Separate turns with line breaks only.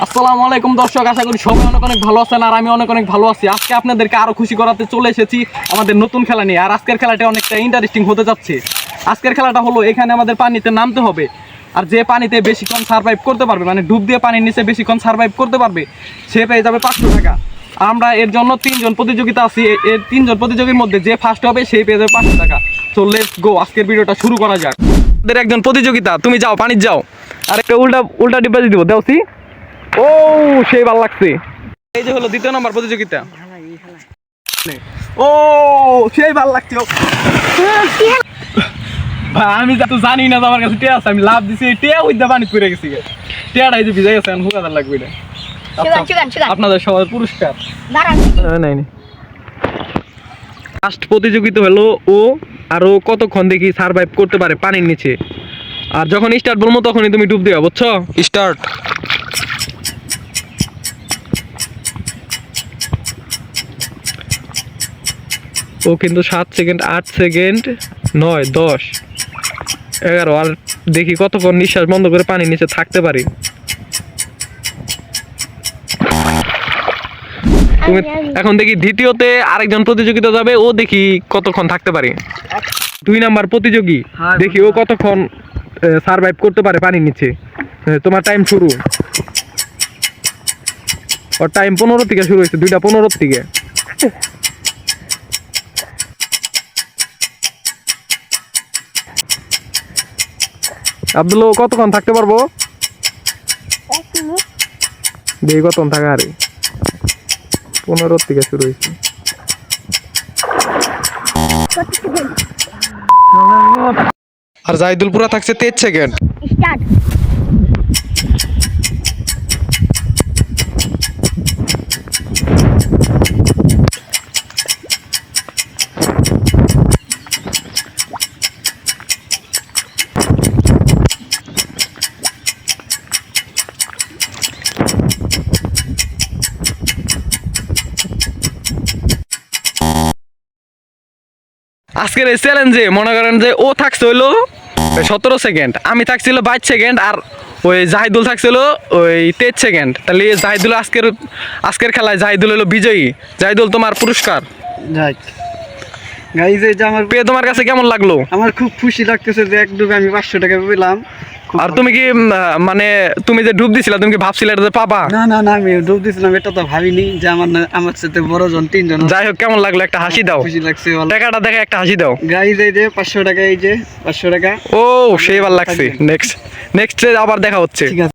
আসসালামু আলাইকুম দর্শক, আশা করি সবাই অনেক অনেক ভালো আছেন আর আমি অনেক অনেক ভালো আছি। আজকে আপনাদেরকে আরো খুশি করাতে চলে এসেছি আমাদের নতুন খেলা নিয়ে। আর আজকের খেলাটা অনেকটা ইন্টারেস্টিং হতে যাচ্ছে। আজকের খেলাটা হলো, এখানে আমাদের পানিতে নামতে হবে, আর যে পানিতে বেশিক্ষণ সার্ভাইভ করতে পারবে, মানে ডুব দিয়ে পানির নিচে বেশিক্ষণ সার্ভাইভ করতে পারবে, সে পেয়ে যাবে 500 টাকা। আমরা এর জন্য 3জন প্রতিযোগিতা আছি। এর 3জন প্রতিযোগীর মধ্যে যে ফার্স্ট হবে সেই পেয়ে যাবে 500 টাকা। সো লেটস গো, আজকের ভিডিওটা শুরু করা যাক। আমাদের একজন প্রতিযোগিতা, তুমি যাও পানি যাও, আর একটা উল্টা ডিব্বা দিব দেওছি। ও সেই ভালো লাগছে। এই যে হলো 2য় নাম্বার প্রতিযোগিতা। ও সেই ভালো লাগছে। ভাই আমি তো জানি না, আমার কাছে টিয়া আছে, আমি লাভ দিছি, টিয়া উইদা পানি পড়ে গেছি। টিয়াটা এই যে ভিজে গেছে, এখন হুকাদার লাগবে এটা। আপনাদের সবার পুরস্কার। নাই ফার্স্ট প্রতিযোগিতা হলো ও, আরো কতক্ষণ দেখি সার্ভাইভ করতে পারে পানির নিচে। আর যখন স্টার্ট বলবো তখনই তুমি ডুব দিবা, বুঝছো? স্টার্ট। ও কিন্তু 7 সেকেন্ড, 8 সেকেন্ড, 9, 10, 11। আর দেখি কতক্ষণ নিঃশ্বাস বন্ধ করে পানির নিচে থাকতে পারি। তুমি এখন দেখি দ্বিতীয়তে আরেকজন প্রতিযোগিতা যাবে, ও দেখি কতক্ষণ থাকতে পারে। 2 নাম্বার প্রতিযোগী, দেখি ও কতক্ষণ সার্ভাইভ করতে পারে পানির নিচে। তোমার টাইম শুরু। ওর টাইম 15 থেকে শুরু হয়েছে, 2:15 থেকে। আব্দুল্লাহ কতক্ষণ থাকতে পারবো? দেখি কতক্ষণ থাকা। আরে 15 থেকে শুরু হয়েছে। আর জাহিদুল পুরা থাকছে 23 সেকেন্ড। আজকের এই চ্যালেঞ্জে মনে করেন যে ও থাকছে হইলো 17 সেকেন্ড, আমি থাকছিল 22 সেকেন্ড, আর ওই জাহিদুল থাকছিল ওই 23 সেকেন্ড। তাহলে জাহিদুল আজকের খেলায় জাহিদুল হলো বিজয়ী। জাহিদুল, তোমার পুরস্কার।
গাইজ এই যে আমার
পেয়ে তোমার কাছে কেমন লাগলো?
আমার খুব খুশি লাগতেছে যে এক ডুবে আমি 500 টাকা পেলাম।
আর তুমি কি মানে তুমি যে ডুব দিছিলা, তুমি কি ভাবছিলে এটা যে পাবা?
না না না, আমি ডুব দিছিলাম এটা তো ভাবিনি যে আমার সাথে বড় জন 3জন।
যাই হোক, কেমন লাগলো? একটা হাসি দাও।
খুশি লাগছে।
টাকাটা দেখে একটা হাসি দাও।
গাইজ এই যে 500 টাকা, এই যে 500 টাকা।
ও সেই ভালো লাগছে। নেক্সট আবার দেখা হচ্ছে।
ঠিক আছে।